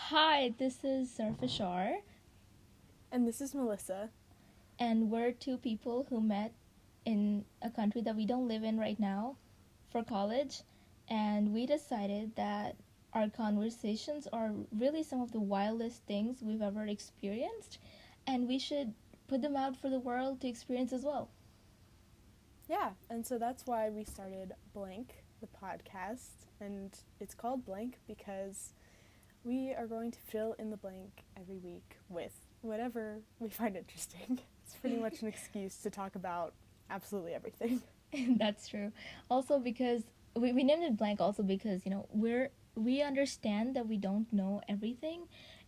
Hi, this is Zarfishar, And this is Melissa. and we're two people who met in a country that we don't live in right now for college, and we decided that our conversations are really some of the wildest things we've ever experienced, and we should put them out for the world to experience as well. Yeah, and so that's why we started Blank, the podcast, and it's called Blank because we are going to fill in the blank every week with whatever we find interesting. It's pretty much an excuse to talk about absolutely everything. That's true. Also because we named it blank also because, we understand that we don't know everything,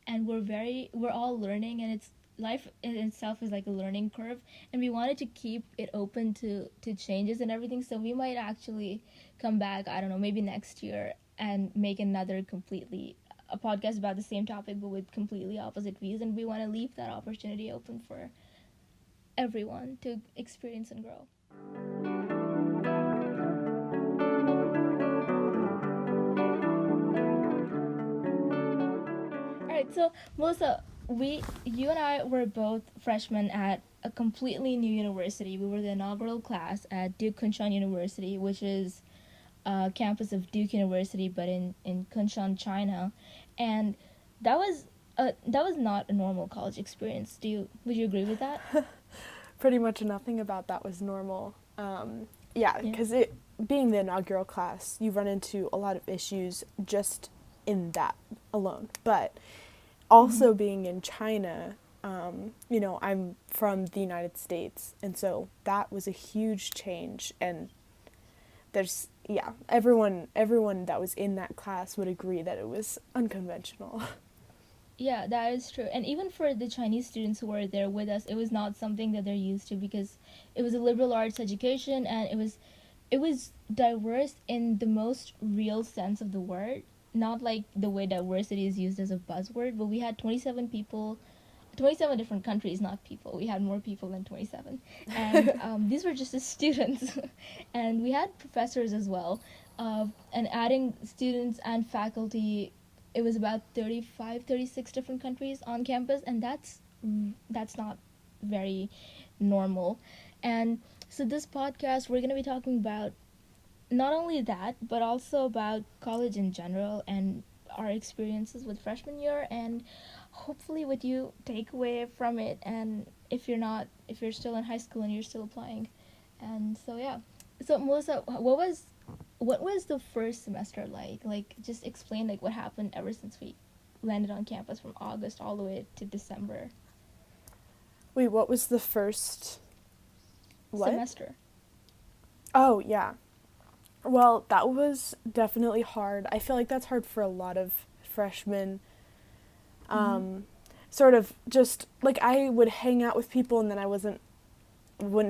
and we're all learning, and it's life in itself is like a learning curve, and we wanted to keep it open to changes and everything, so we might actually come back, I don't know, maybe next year and make another completely a podcast about the same topic but with completely opposite views, and we want to leave that opportunity open for everyone to experience and grow. All right, so Melissa, you and I were both freshmen at a completely new university. We were the inaugural class at Duke Kunshan University, which is a campus of Duke University, but in Kunshan, China, and that was that was not a normal college experience. Would you agree with that? Pretty much nothing about that was normal. Yeah, Yeah. because it being the inaugural class, you run into a lot of issues just in that alone. But Mm-hmm. also being in China, I'm from the United States, and so that was a huge change. And everyone that was in that class would agree that it was unconventional. Yeah, that is true. And even for the Chinese students who were there with us, it was not something that they're used to because it was a liberal arts education, and it was diverse in the most real sense of the word, not like the way diversity is used as a buzzword, but we had 27 people, 27 different countries, not people. We had more people than 27. And these were just the students. And we had professors as well. And adding students and faculty, it was about 35, 36 different countries on campus. And that's not very normal. And so this podcast, we're going to be talking about not only that, but also about college in general and our experiences with freshman year, and hopefully what you take away from it, and if you're still in high school and you're still applying. And so yeah. So Melissa, what was the first semester like just explain like what happened ever since we landed on campus from August all the way to December Wait, what was the first what? semester. Oh, yeah. Well, that was definitely hard. I feel like that's hard for a lot of freshmen. Mm-hmm. Um, Sort of just like I would hang out with people and then I wouldn't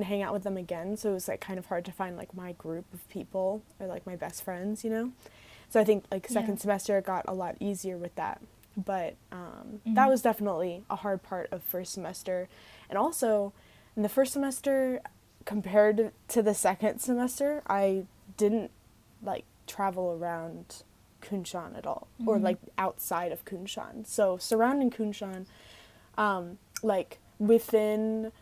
hang out with them again. So it was like kind of hard to find like my group of people or like my best friends. So I think like Yeah. second semester it got a lot easier with that. But that Mm-hmm. was definitely a hard part of first semester. And also in the first semester compared to the second semester, I didn't like travel around Kunshan at all or Mm-hmm. like outside of Kunshan. So surrounding Kunshan, like within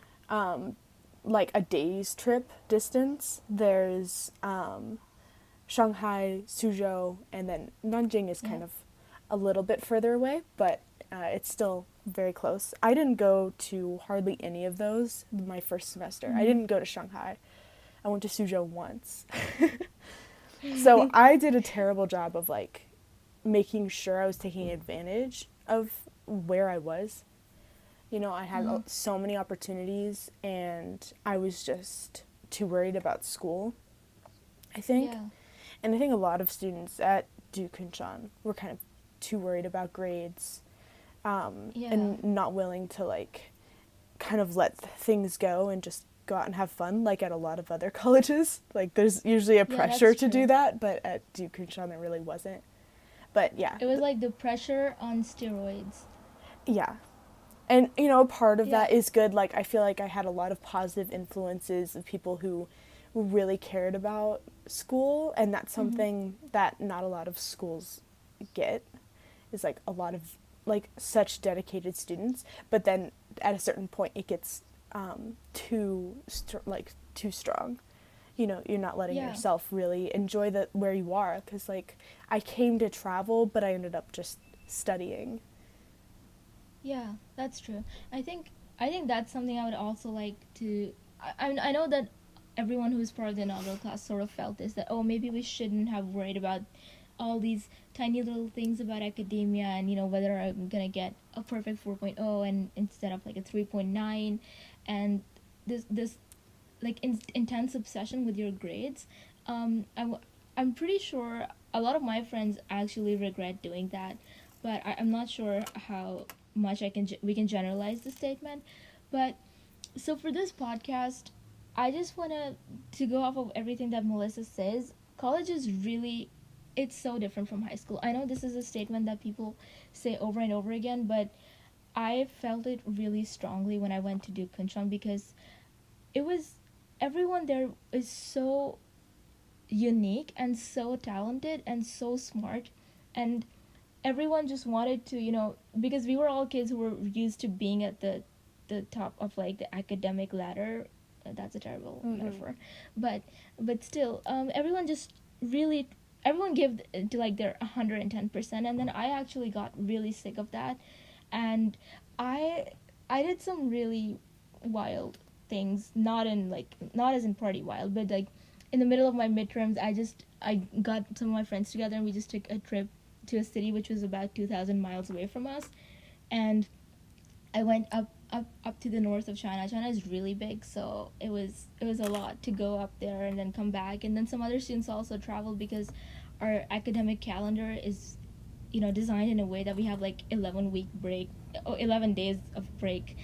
like a day's trip distance, there's Shanghai, Suzhou, and then Nanjing is Yeah. kind of a little bit further away, but it's still very close. I didn't go to hardly any of those my first semester. I Mm-hmm. didn't go to Shanghai. I went to Suzhou once. So I did a terrible job of like making sure I was taking advantage of where I was. I had Mm-hmm. so many opportunities and I was just too worried about school, I think. Yeah. And I think a lot of students at Duke Kunshan were kind of too worried about grades, Yeah. and not willing to like kind of let things go and just go out and have fun like at a lot of other colleges. Like there's usually a Yeah, pressure that's to do true. that, but at Duke Kunshan there really wasn't. But yeah, It was like the pressure on steroids. yeah. And part of Yeah. that is good. Like I feel like I had a lot of positive influences of people who really cared about school, and that's Mm-hmm. something that not a lot of schools get, is like a lot of like such dedicated students, but then at a certain point it gets too strong. You know, you're not letting Yeah. yourself really enjoy the where you are, because like I came to travel, but I ended up just studying. Yeah, that's true. I think I think that's something I would also like to. I know that everyone who's part of the inaugural class sort of felt this, that oh, maybe we shouldn't have worried about all these tiny little things about academia, and whether I'm gonna get a perfect 4.0 and instead of like a 3.9, and this like intense obsession with your grades. I'm pretty sure a lot of my friends actually regret doing that, but I'm not sure how much we can generalize the statement. But so for this podcast, I just want to go off of everything that Melissa says. College is really, it's so different from high school. I know this is a statement that people say over and over again, but I felt it really strongly when I went to Duke Kunshan, because it was, everyone there is so unique and so talented and so smart, and everyone just wanted to, because we were all kids who were used to being at the top of like the academic ladder. That's a terrible Mm-hmm. metaphor, but still, everyone just really, everyone gave to like their 110%, and then I actually got really sick of that, and I I did some really wild things, not as in party wild, but like in the middle of my midterms, I got some of my friends together and we just took a trip to a city which was about 2,000 miles away from us, and I went up to the north of China. China is really big, so it was a lot to go up there and then come back, and then some other students also traveled because our academic calendar is designed in a way that we have like 11-week break, 11 days of break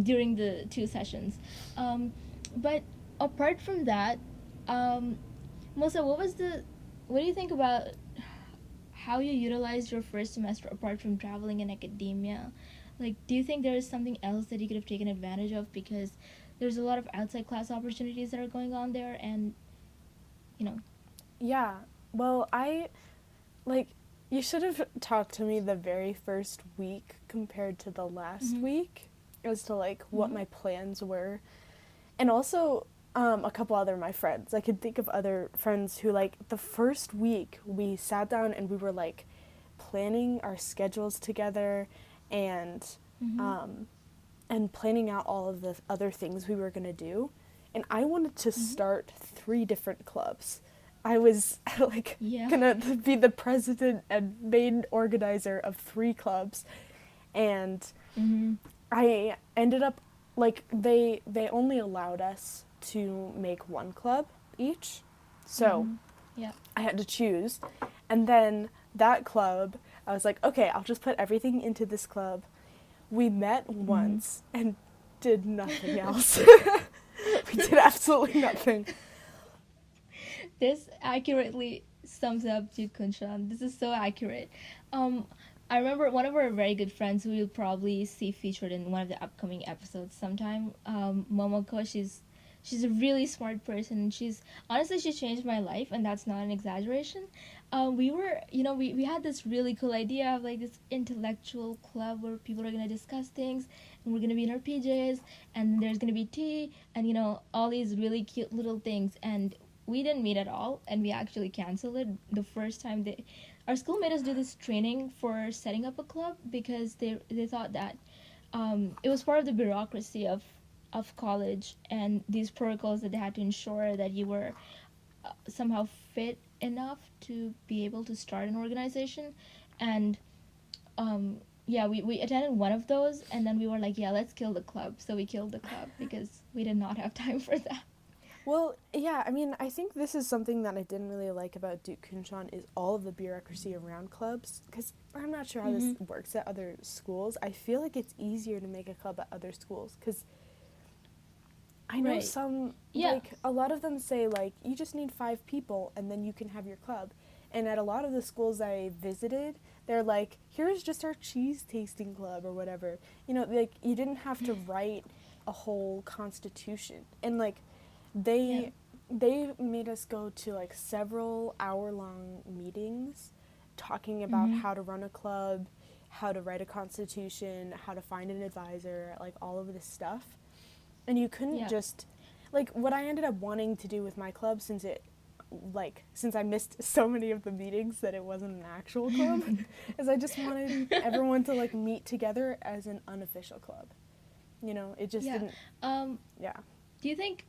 during the two sessions. But apart from that, um, Melissa, what do you think about how you utilized your first semester apart from traveling and academia? Like, do you think there is something else that you could have taken advantage of, because there's a lot of outside class opportunities that are going on there, and you know. Yeah. Well, I like you should have talked to me the very first week compared to the last Mhm. week as to like what Mhm. my plans were. And also a couple other my friends. I could think of other friends who like the first week we sat down and we were like planning our schedules together, and Mhm. um and planning out all of the other things we were going to do. And I wanted to Mhm. start 3 different clubs. I was like Yeah. gonna be the president and main organizer of 3 clubs, and Mhm. I ended up like they only allowed us to make 1 club each, so Mhm. Yeah. I had to choose. And then that club, I was like, okay, I'll just put everything into this club. We met Mhm. once and did nothing else. We did absolutely nothing. This accurately sums up Duke Kunshan. This is so accurate. Um, I remember one of our very good friends who you'll probably see featured in one of the upcoming episodes sometime. Momoko. She's a really smart person. She's honestly, she changed my life, and that's not an exaggeration. We were, we had this really cool idea of like this intellectual club where people are gonna discuss things, and we're gonna be in our PJs, and there's gonna be tea, and all these really cute little things, and we didn't meet at all, and we actually canceled it the first time. Our school made us do this training for setting up a club, because they thought that it was part of the bureaucracy of college, and these protocols that they had to ensure that you were somehow fit enough to be able to start an organization. And yeah, we attended one of those, and then we were like, yeah, let's kill the club. So we killed the club because we did not have time for that. Well, yeah, I mean, I think this is something that I didn't really like about Duke Kunshan is all of the bureaucracy around clubs. Because I'm not sure how this Mm-hmm. works at other schools. I feel like it's easier to make a club at other schools. Because I know Right. some, Yeah. like, a lot of them say, like, you just need 5 people and then you can have your club. And at a lot of the schools I visited, they're like, here's just our cheese tasting club or whatever. You know, like, you didn't have to write a whole constitution. And, like, Yeah. they they made us go to like several hour long meetings talking about Mm-hmm. how to run a club, how to write a constitution, how to find an advisor, like all of this stuff. And you couldn't Yeah. just, like, what I ended up wanting to do with my club, since I missed so many of the meetings that it wasn't an actual club, is I just wanted everyone to like meet together as an unofficial club. You know, it just Yeah. didn't. Um, Yeah. do you think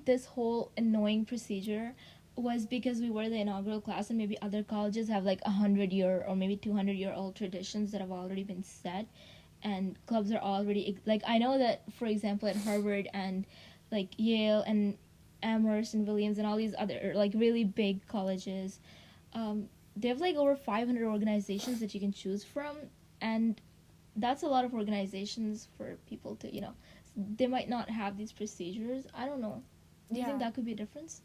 this whole annoying procedure was because we were the inaugural class and maybe other colleges have like 100-year or maybe 200-year old traditions that have already been set, and clubs are already like, I know that for example at Harvard and like Yale and Amherst and Williams and all these other like really big colleges, they have like over 500 organizations that you can choose from, and that's a lot of organizations for people to, they might not have these procedures. I don't know. Do you think Yeah. that could be a difference?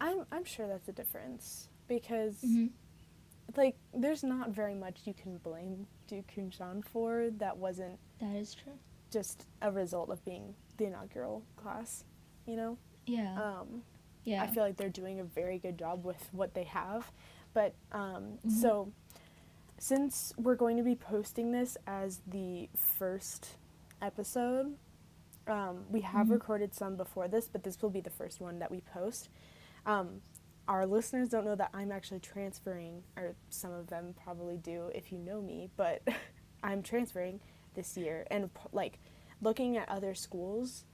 I'm sure that's a difference because Mm-hmm. like there's not very much you can blame Duke Kunshan for that wasn't That is true. just a result of being the inaugural class, you know? Yeah. I Yeah. feel like they're doing a very good job with what they have. But Mm-hmm. so since we're going to be posting this as the first episode, we have Mm-hmm. recorded some before this, but this will be the first one that we post. Our listeners don't know that I'm actually transferring, or some of them probably do if you know me, but I'm transferring this year. And like looking at other schools,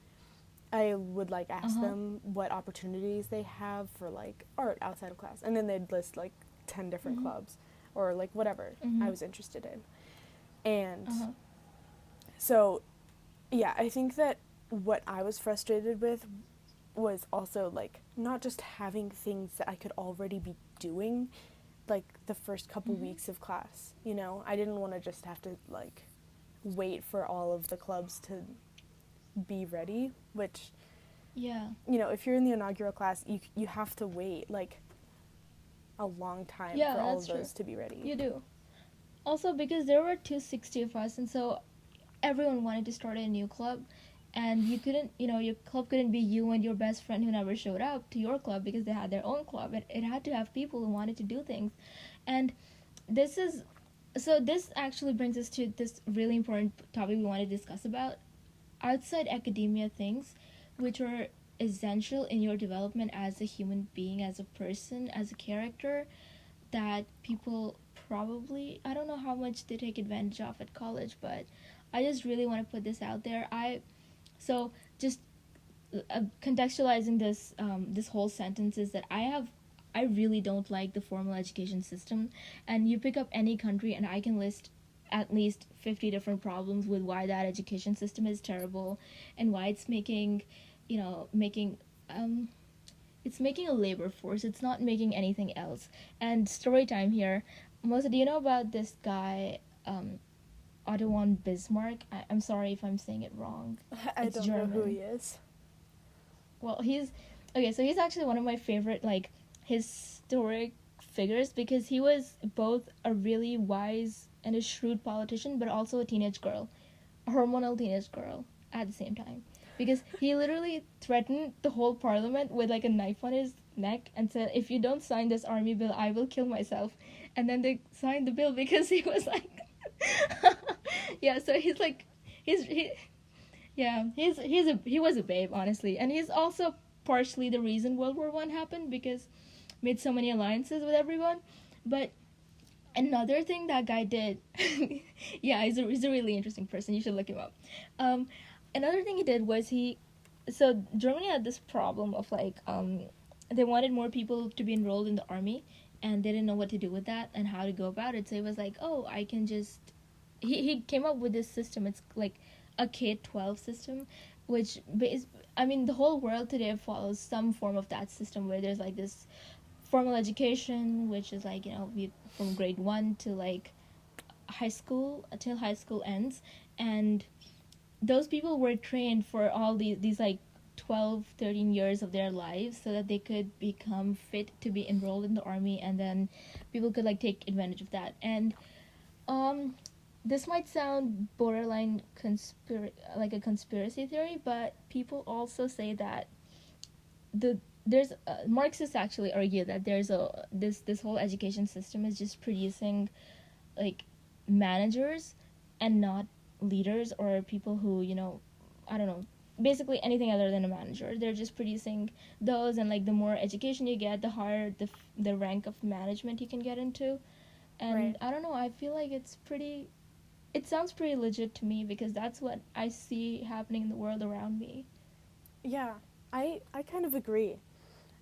I would like ask Uh-huh. them what opportunities they have for like art outside of class, and then they'd list like 10 different Mm-hmm. clubs or like whatever I Mm-hmm. was interested in. And Uh-huh. so, yeah, I think that what I was frustrated with was also like not just having things that I could already be doing like the first couple Mm-hmm. weeks of class, you know? I didn't want to just have to like wait for all of the clubs to be ready, which, Yeah. you know, if you're in the inaugural class, you have to wait like a long time Yeah, for all of that's true. those to be ready. You do. Also because there were 260 of us, and so everyone wanted to start a new club, and you couldn't, your club couldn't be you and your best friend who never showed up to your club because they had their own club. It had to have people who wanted to do things. And this is so this actually brings us to this really important topic we want to discuss about outside academia things which are essential in your development as a human being, as a person, as a character, that people probably, I don't know how much they take advantage of at college, but I just really want to put this out there. So just contextualizing this whole sentence is that I really don't like the formal education system, and you pick up any country and I can list at least 50 different problems with why that education system is terrible and why it's making, you know, making it's making a labor force. It's not making anything else. And story time here. Melissa, do you know about this guy, Otto von Bismarck? I'm sorry if I'm saying it wrong. I It's don't know who he German. is. Well, he's okay. So he's actually one of my favorite like historic figures because he was both a really wise and a shrewd politician, but also a teenage girl, a hormonal teenage girl at the same time. Because he literally threatened the whole parliament with like a knife on his neck and said, "If you don't sign this army bill, I will kill myself." And then they signed the bill because he was like, yeah. So he's like, he yeah, he was a babe, honestly, and he's also partially the reason World War I happened because made so many alliances with everyone. But another thing that guy did, yeah, he's a really interesting person. You should look him up. Um, Another thing he did was so Germany had this problem of like they wanted more people to be enrolled in the army, and they didn't know what to do with that and how to go about it. So he was like, oh, I can just he came up with this system. It's like a K-12 system, which I mean the whole world today follows some form of that system where there's like this formal education, which is like from grade 1 to like high school until high school ends, and those people were trained for all these like 12, 13 years of their lives so that they could become fit to be enrolled in the army, and then people could like take advantage of that. And um this might sound borderline like a conspiracy theory, but people also say that there's Marxists actually argue that there's this whole education system is just producing like managers and not leaders or people who, I don't know, basically anything other than a manager. They're just producing those, and like the more education you get, the higher the rank of management you can get into. And Right. I don't know, I feel like it sounds pretty legit to me because that's what I see happening in the world around me. Yeah, I kind of agree.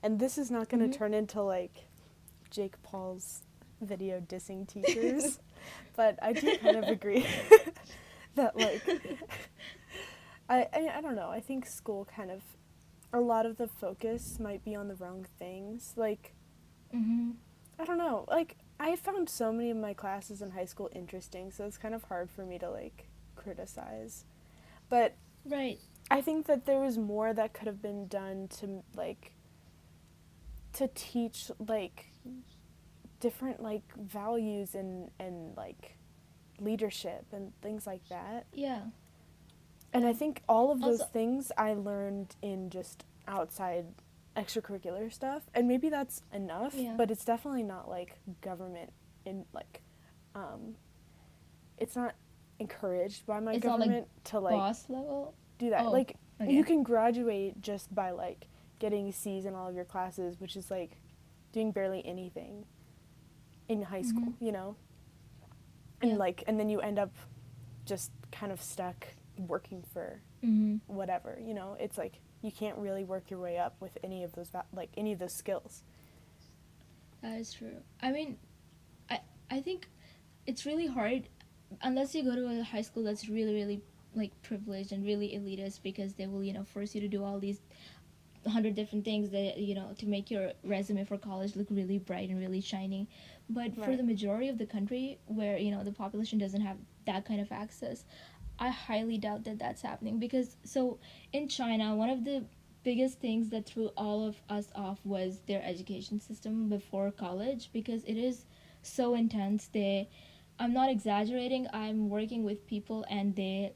And this is not going to Mhm. turn into like Jake Paul's video dissing teachers, but I do kind of agree that like I don't know. I think school kind of a lot of the focus might be on the wrong things. Like Mhm. I don't know. Like I found so many of my classes in high school interesting, so it's kind of hard for me to like criticize. But Right. I think that there was more that could have been done to like to teach like different like values and like leadership and things like that. Yeah. And I think all of those Also, things I learned in just outside extracurricular stuff. And maybe that's enough, yeah. but it's definitely not like government in like um it's not encouraged by my It's not like government to like boss level. do that. Oh, Like you okay. can graduate just by like getting C's in all of your classes, which is like doing barely anything in high Mhm. school, you know? Yeah. And then you end up just kind of stuck working for Mhm. whatever, you know? It's like you can't really work your way up with any of those like any of those skills. That is true. I mean, I I think it's really hard unless you go to a high school that's really really like privileged and really elitist, because they will force you to do all these 100 different things that to make your resume for college look really bright and really shiny. But for Right. the majority of the country where the population doesn't have that kind of access, I highly doubt that that's happening. Because so in China, one of the biggest things that threw all of us off was their education system before college, because it is so intense. I'm not exaggerating, I'm working with people and they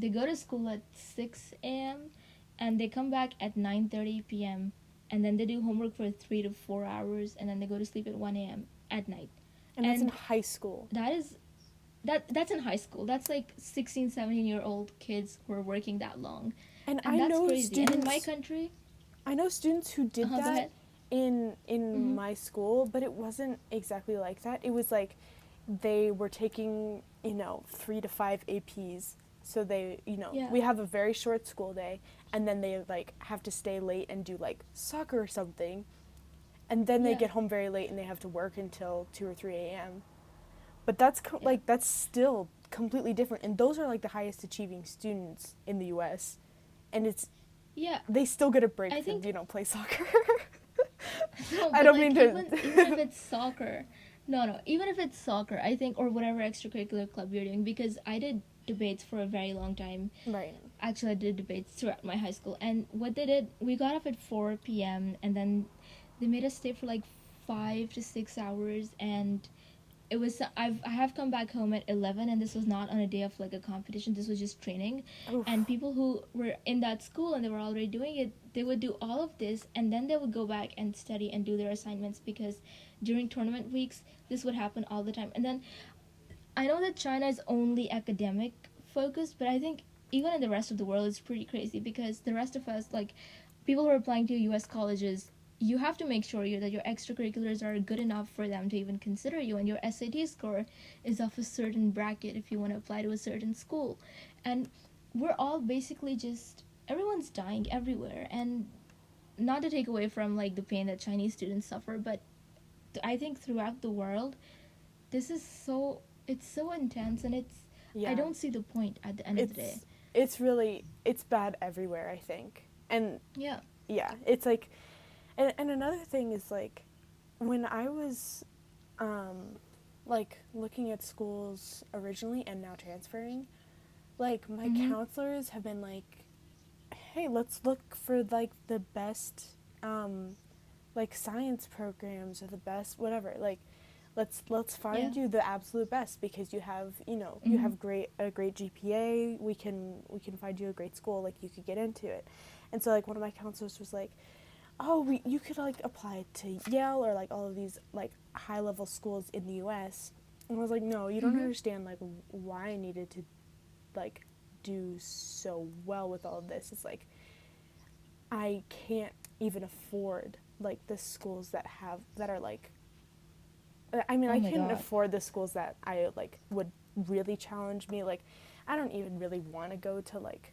go to school at 6 a.m. and they come back at 9:30 p.m. and then they do homework for 3 to 4 hours and then they go to sleep at 1 a.m. at night. And that's in And high school. that is that's in high school. That's like 16, 17-year-old kids who are working that long. And And that's crazy. And in my country, I know students who did go that ahead. in Mhm. my school, but it wasn't exactly like that. It was like they were taking, 3 to 5 APs. So they, Yeah. we have a very short school day and then they like have to stay late and do like soccer or something. And then they Yeah. get home very late and they have to work until 2 or 3 a.m. But that's Yeah. like that's still completely different, and those are like the highest achieving students in the US. And it's Yeah. they still get a I break to, think play soccer. no, I but don't like mean even if to. it's soccer, no, even if it's soccer, I think, or whatever extracurricular club you're doing, because I did debates for a very long time. Right. Actually, I did debates throughout my high school, and what they did, we got off at 4 p.m. and then they made us stay for like 5 to 6 hours, and I have come back home at 11, and this was not on a day of like a competition. This was just training, and Oof. people who were in that school and they were already doing it, they would do all of this, and then they would go back and study and do their assignments, because during tournament weeks this would happen all the time. And then I know that China is only academic focused, but I think even in the rest of the world it's pretty crazy, because the rest of us, like people who are applying to US colleges, you have to make sure that your extracurriculars are good enough for them to even consider you, and your SAT score is of a certain bracket if you want to apply to a certain school. And we're all basically just everyone's dying everywhere. And not to take away from like the pain that Chinese students suffer, but I think throughout the world this is it's so intense, and I Yeah. don't see the point at the end of the day. It's really it's bad everywhere, I think. And Yeah. yeah, it's like and another thing is like when I was like looking at schools originally and now transferring, like my Mhm. counselors have been like, hey, let's look for like the best like science programs or the best whatever. Like let's Yeah. find you the absolute best because you have, you Mhm. have a great GPA. We can find you a great school, like you could get into it. And so like one of my counselors was like, oh, you could like apply to Yale or like all of these like high level schools in the US, And I was like, no, you don't understand, like, why I needed to, like, do so well with all of this. It's like, I can't even afford, like, the schools that are, like, I mean, Oh I my couldn't god. afford the schools that I, like, would really challenge me. Like, I don't even really want to go to, like,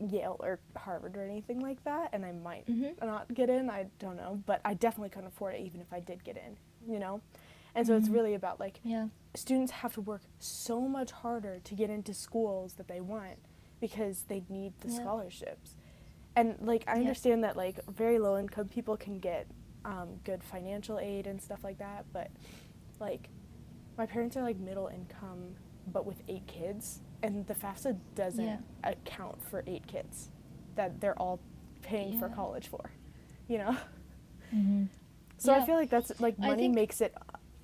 Yale or Harvard or anything like that, and I might Mhm. not get in, I don't know, but I definitely couldn't afford it even if I did get in, you know? And so it's Mhm. really about, like, Yeah. students have to work so much harder to get into schools that they want because they need the Yeah. scholarships. And, like, I Yeah. understand that, like, very low income people can get good financial aid and stuff like that, but, like, my parents are, like, middle income but with 8 kids, and the FAFSA doesn't Yeah. account for 8 kids that they're all paying for Yeah. college for, you know? Mhm. So I Yeah. feel like that's, like, I money think makes it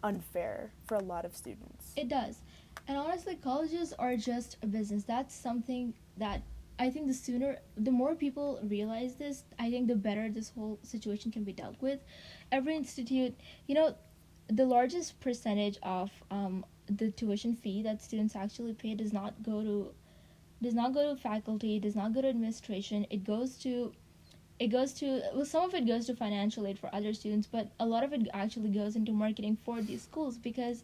unfair for a lot of students. it does. And honestly, colleges are just a business. That's something that I think the more people realize this, I think the better this whole situation can be dealt with. Every institute, you know, the largest percentage of the tuition fee that students actually pay does not go to faculty, does not go to administration. It goes to well, some of it goes to financial aid for other students, but a lot of it actually goes into marketing for these schools because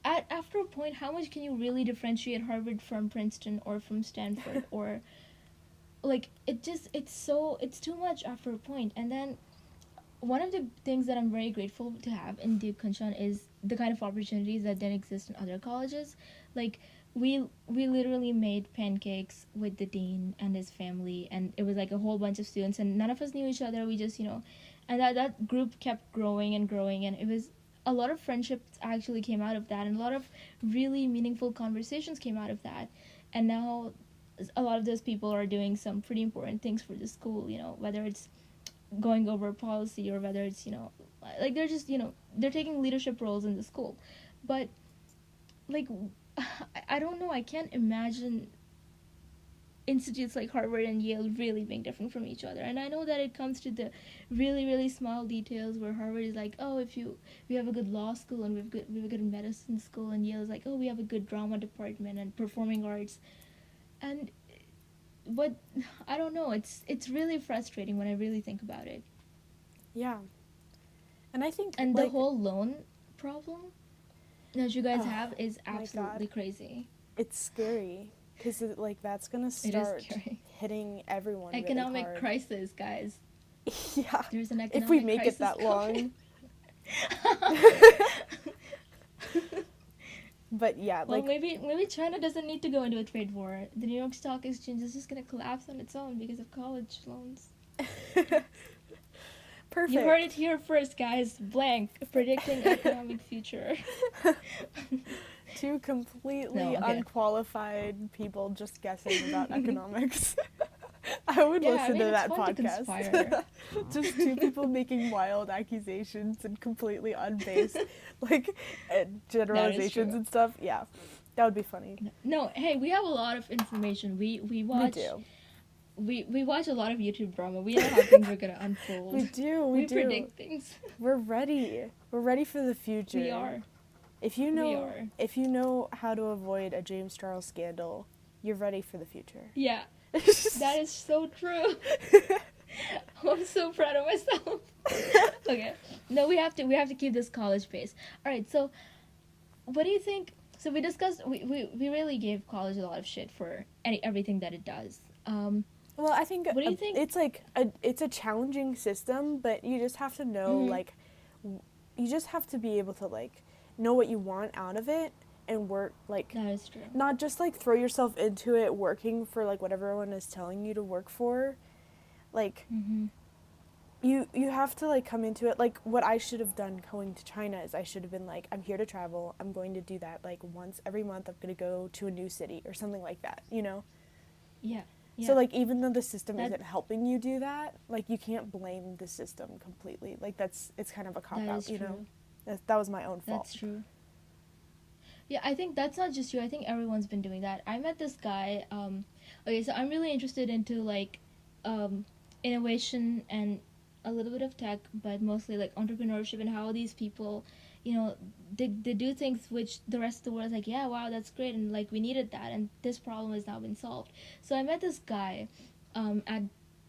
after a point, how much can you really differentiate Harvard from Princeton or from Stanford or like it's too much after a point. And then one of the things that I'm very grateful to have in Duke Kunshan is the kind of opportunities that didn't exist in other colleges. Like we literally made pancakes with the dean and his family, and it was like a whole bunch of students, and none of us knew each other. We just and that group kept growing and growing, and it was a lot of friendships actually came out of that, and a lot of really meaningful conversations came out of that. And now a lot of those people are doing some pretty important things for the school. Whether it's going over policy or whether it's like they're just they're taking leadership roles in the school. But like I don't know, I can't imagine institutes like Harvard and Yale really being different from each other. And I know that it comes to the really really small details where Harvard is like, oh, if you we have a good law school and we have a good medicine school, and Yale is like, oh, we have a good drama department and performing arts. And but I don't know, it's really frustrating when I really think about it. Yeah. And I think, And the like, whole loan problem that you guys oh have is my God, absolutely crazy. it's scary because, like, that's going to It is start scary. hitting everyone really Economic hard. crisis, guys. Yeah. There's an If we economic make it crisis that coming. long. But yeah, Well, like, maybe China doesn't need to go into a trade war. The New York Stock Exchange is just gonna collapse on its own because of college loans. You heard it perfect. here first, guys. Blank predicting economic future. Two No, completely okay. unqualified people just guessing about economics. I would Yeah, I listen to mean it's that fun to conspire. podcast. Just two people making wild accusations and completely unbased, like, That is generalizations true. and stuff. Yeah, that would be funny. No, hey, we have a lot of information. We We watch do. we watch a lot of YouTube drama. We know how things are gonna unfold. We do. We We do. predict things. We're ready. We're ready for the We future. are. If you We know, are. if you know how to avoid a James Charles scandal, you're ready for the future. Yeah, that is so true. I'm so proud of myself. Okay. No, we have to keep this college pace. All right. So, what do you think? So we discussed we really gave college a lot of shit for everything that it does. Well, I think What do you think? it's like it's a challenging system, but you just have to know, Mm-hmm. like, you just have to be able to, like, know what you want out of it and work, like, That is true. not just, like, throw yourself into it working for, like, what everyone is telling you to work for. Like, Mm-hmm. you have to, like, come into it. Like, what I should have done going to China is I should have been like, I'm here to travel, I'm going to do that, like, once every month I'm going to go to a new city or something like that, you know? Yeah. Yeah. So, like, even though the system That isn't helping you do that, like, you can't blame the system completely. Like, it's kind of a cop that out, is you true. know? That was my own fault. That's true. Yeah, I think that's not just you. I think everyone's been doing that. I met this guy. Okay, so I'm really interested into like um, innovation and a little bit of tech, but mostly like entrepreneurship and how these people you know, they do things which the rest of the world is like, yeah, wow, that's great, and like we needed that, and this problem has now been solved. So I met this guy at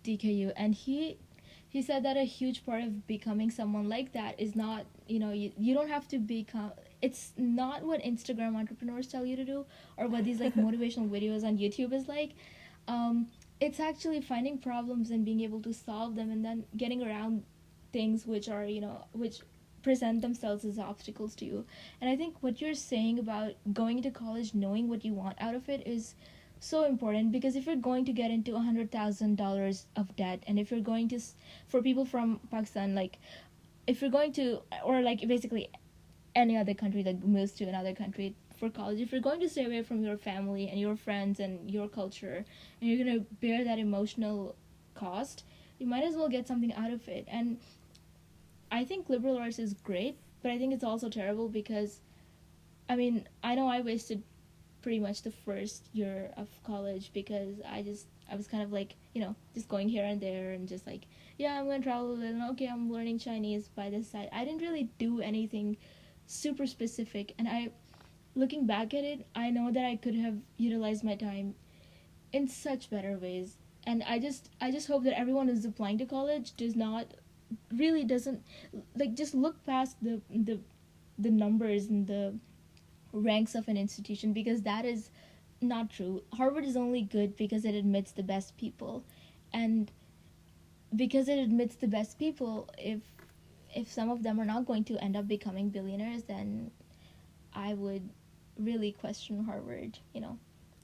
DKU, and he said that a huge part of becoming someone like that is not, you don't have to become, it's not what Instagram entrepreneurs tell you to do, or what these like motivational videos on YouTube is like. um, it's actually finding problems and being able to solve them, and then getting around things which are, which present themselves as obstacles to you. And I think what you're saying about going to college knowing what you want out of it is so important, because if you're going to get into $100,000 of debt, and if you're going to, for people from Pakistan, like, if you're going to, or like basically any other country that moves to another country for college, if you're going to stay away from your family and your friends and your culture, and you're going to bear that emotional cost, you might as well get something out of it. And I think liberal arts is great, but I think it's also terrible because, I mean, I know I wasted pretty much the first year of college because I was kind of like, just going here and there, and just like, yeah, I'm going to travel, and okay, I'm learning Chinese by this side. I didn't really do anything super specific, and looking back at it, I know that I could have utilized my time in such better ways. And I just hope that everyone who's applying to college doesn't like just look past the numbers and the ranks of an institution, because that is not true. Harvard is only good because it admits the best people. And because it admits the best people, if some of them are not going to end up becoming billionaires, then I would really question Harvard. There's a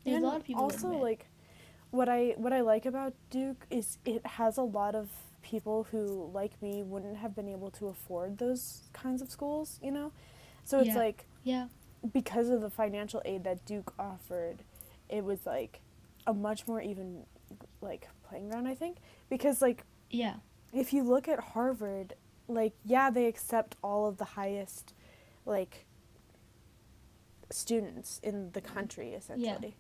And lot of people who also, admit. like, what I like about Duke is it has a lot of people who, like me, wouldn't have been able to afford those kinds of schools, you know? So it's Yeah, like, yeah, because of the financial aid that Duke offered, it was like a much more even, like, playing ground, I think. Because, like, yeah, if you look at Harvard, like, yeah, they accept all of the highest, like, students in the country, yeah, essentially.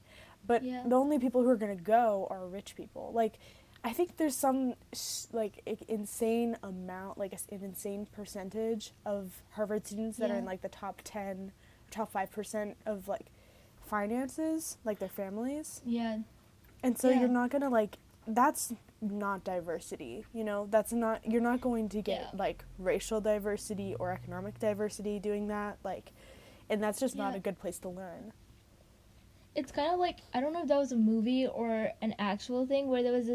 But yeah, the only people who are going to go are rich people. Like, I think there's some, like, insane amount, like, an insane percentage of Harvard students that are yeah, in, like, the top 10, top 5% of, like, finances, like, their families. yeah, And so you're yeah, not going to, like, that's not diversity, you know? That's not, you're not going to get, yeah, like, racial diversity or economic diversity doing that. Like, and that's just not yeah. a good place to learn. It's kind of like, I don't know if that was a movie or an actual thing, where there was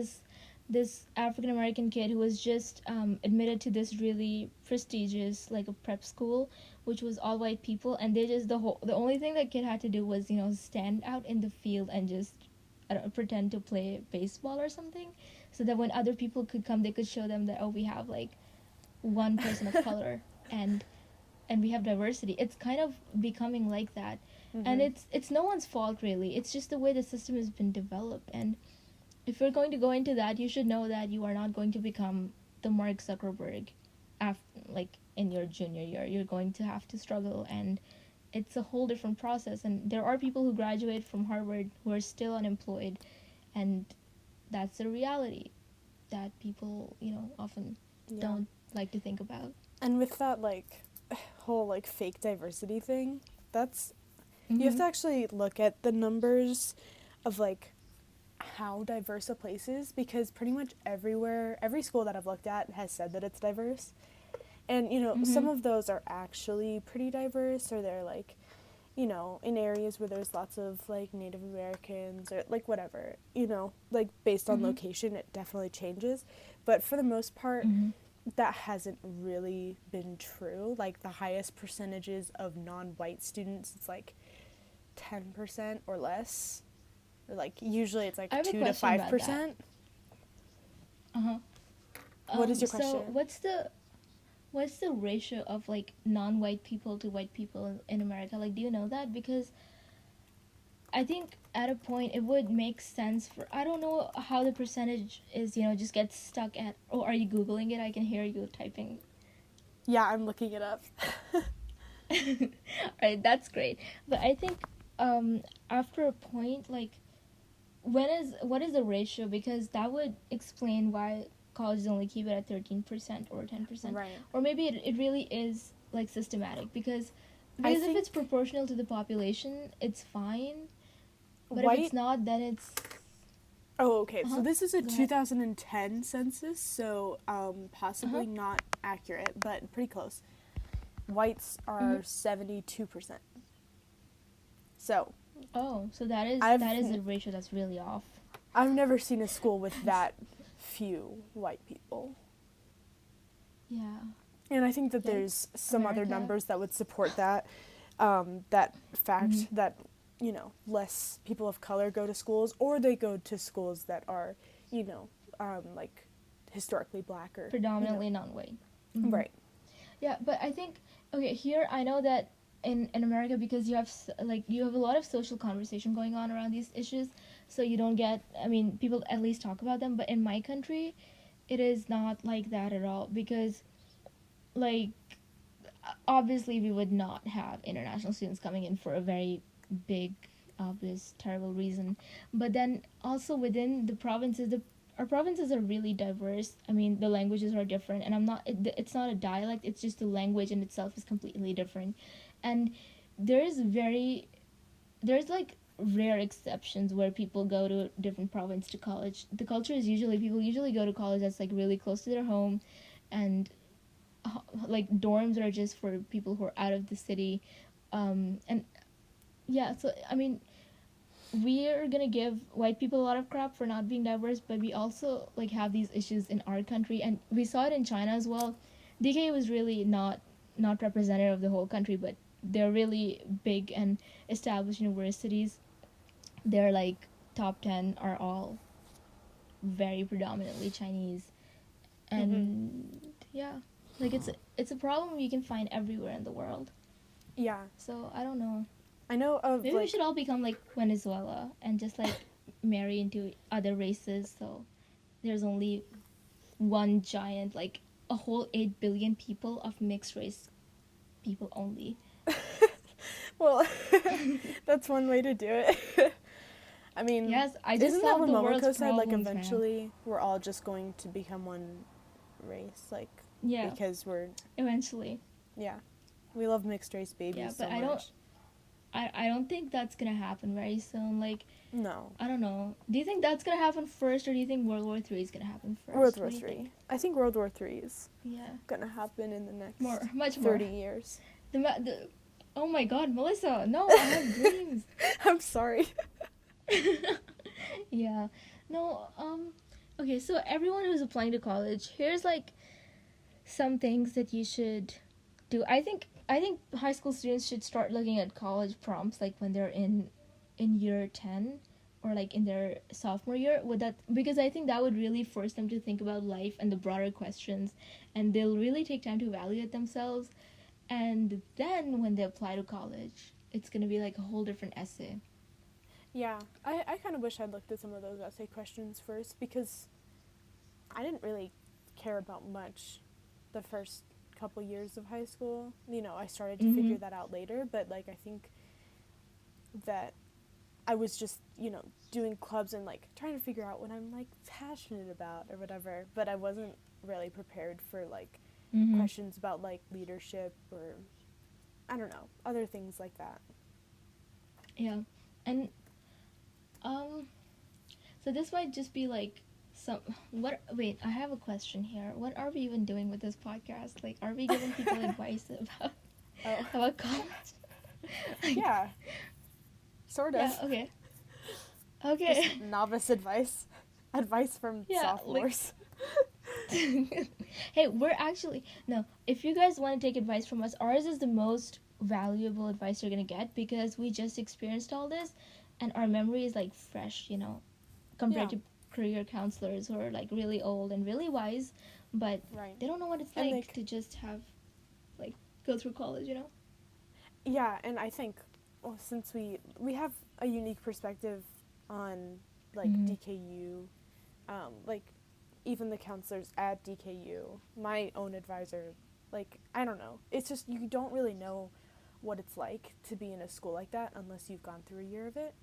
this African American kid who was just admitted to this really prestigious, like, a prep school, which was all white people, and they just the only thing that kid had to do was, stand out in the field and just, I don't know, pretend to play baseball or something, so that when other people could come, they could show them that, oh, we have like one person of color, and we have diversity. It's kind of becoming like that. And Mm-hmm. it's no one's fault, really. It's just the way the system has been developed. And if you're going to go into that, you should know that you are not going to become the Mark Zuckerberg like in your junior year. You're going to have to struggle, and it's a whole different process. And there are people who graduate from Harvard who are still unemployed, and that's a reality that people, often Yeah. don't like to think about. And with that, like, whole, like, fake diversity thing, that's, you have Mm-hmm. to actually look at the numbers of, like, how diverse a place is, because pretty much everywhere, every school that I've looked at has said that it's diverse. And, you know, Mm-hmm. some of those are actually pretty diverse, or they're, like, you know, in areas where there's lots of, like, Native Americans, or, like, whatever, you know, like, based on Mm-hmm. location, it definitely changes. But for the most part, Mm-hmm. that hasn't really been true. Like, the highest percentages of non-white students, it's like 10% or less. Or, like, usually it's I like have a 2 to question about that. 5%. Uh-huh. What is your So question? what's the ratio of like non-white people to white people in America? Like, do you know that? Because I think at a point it would make sense for, I don't know how the percentage is, just gets stuck at. Oh, are you googling it? I can hear you typing. Yeah, I'm looking it up. Right, that's great. But I think after a point, like, what is the ratio? Because that would explain why colleges only keep it at 13% or 10%, Right. or maybe it really is like systematic, because I if it's think proportional to the population, it's fine. But if it's white. not, then it's Oh, okay. uh So huh. this is a Go ahead. 2010 census, so Uh huh. possibly not accurate, but pretty close. Whites Mm-hmm. are 72%. So Oh, so I've that is a ratio that's really off. I've never seen a school with that few white people. Yeah. And I think that Yikes. there's some other America. numbers that would support that Mm-hmm. fact that, less people of color go to schools, or they go to schools that are, like historically black or, Predominantly non-white. Mm-hmm. right. Yeah, but I think okay, here I know that in America, because you have like you have a lot of social conversation going on around these issues, so you don't get, I mean, people at least talk about them, but in my country it is not like that at all, because like obviously we would not have international students coming in for a very big, obvious, terrible reason. But then also within the provinces, our provinces are really diverse. I mean, the languages are different, and it's not a dialect. It's just the language in itself is completely different, and there's very there's like rare exceptions where people go to a different province to college. The culture is usually people usually go to college that's like really close to their home, and like dorms are just for people who are out of the city, and yeah, so I mean we're gonna give white people a lot of crap for not being diverse, but we also like have these issues in our country, and we saw it in China as well. DK was really not representative of the whole country, but they're really big and established universities. They're like top 10 are all very predominantly Chinese, Mm-hmm. and yeah, like it's a problem you can find everywhere in the world. Yeah. So I don't know. I know of Maybe we like should all become like Venezuela and just like marry into other races. So there's only one giant, like a whole 8 billion people of mixed race people only. well, that's one way to do it. I mean, Yes, I just isn't that solved what the world's Momoko said? Like, problems, man. eventually, we're all just going to become one race, like, Yeah, because we're, eventually. yeah, we love mixed race Yeah, babies but so much. I don't think that's gonna happen very soon. Like, No, I don't know. Do you think that's gonna happen first, or do you think World War III is gonna happen World first? War What do you think? Three. I think World War Three is Yeah, gonna happen in the next more, much more. 30 years. The oh my God, Melissa! No, I have dreams. I'm sorry. Yeah. No, okay, so everyone who's applying to college, here's like some things that you should do. I think high school students should start looking at college prompts like when they're in year 10, or like in their sophomore year, would that, because I think that would really force them to think about life and the broader questions, and they'll really take time to evaluate themselves, and then when they apply to college, it's going to be like a whole different essay. Yeah, I kind of wish I'd looked at some of those essay questions first because I didn't really care about much the first couple years of high school. I started to figure Mhm. that out later, but like I think that I was just, doing clubs and like trying to figure out what I'm like passionate about or whatever, but I wasn't really prepared for like Mhm. questions about like leadership or I don't know, other things like that. Yeah. And um so this might just be like some what wait, I have a question here. What are we even doing with this podcast? Like, are we giving people advice about Oh, about college? Like, yeah, sort of. yeah, okay. Just Okay. novice advice. Advice from Yeah, like sophomores. hey, we're actually no, if you guys want to take advice from us, ours is the most valuable advice you're going to get, because we just experienced all this and our memory is like fresh, compared Yeah, to career counselors who are like really old and really wise, but right. they don't know what it's And like like, to just have like go through college. yeah, and I think, well, since we have a unique perspective on like Mm-hmm. DKU, like even the counselors at DKU, my own advisor, like I don't know. It's just you don't really know what it's like to be in a school like that unless you've gone through a year of it.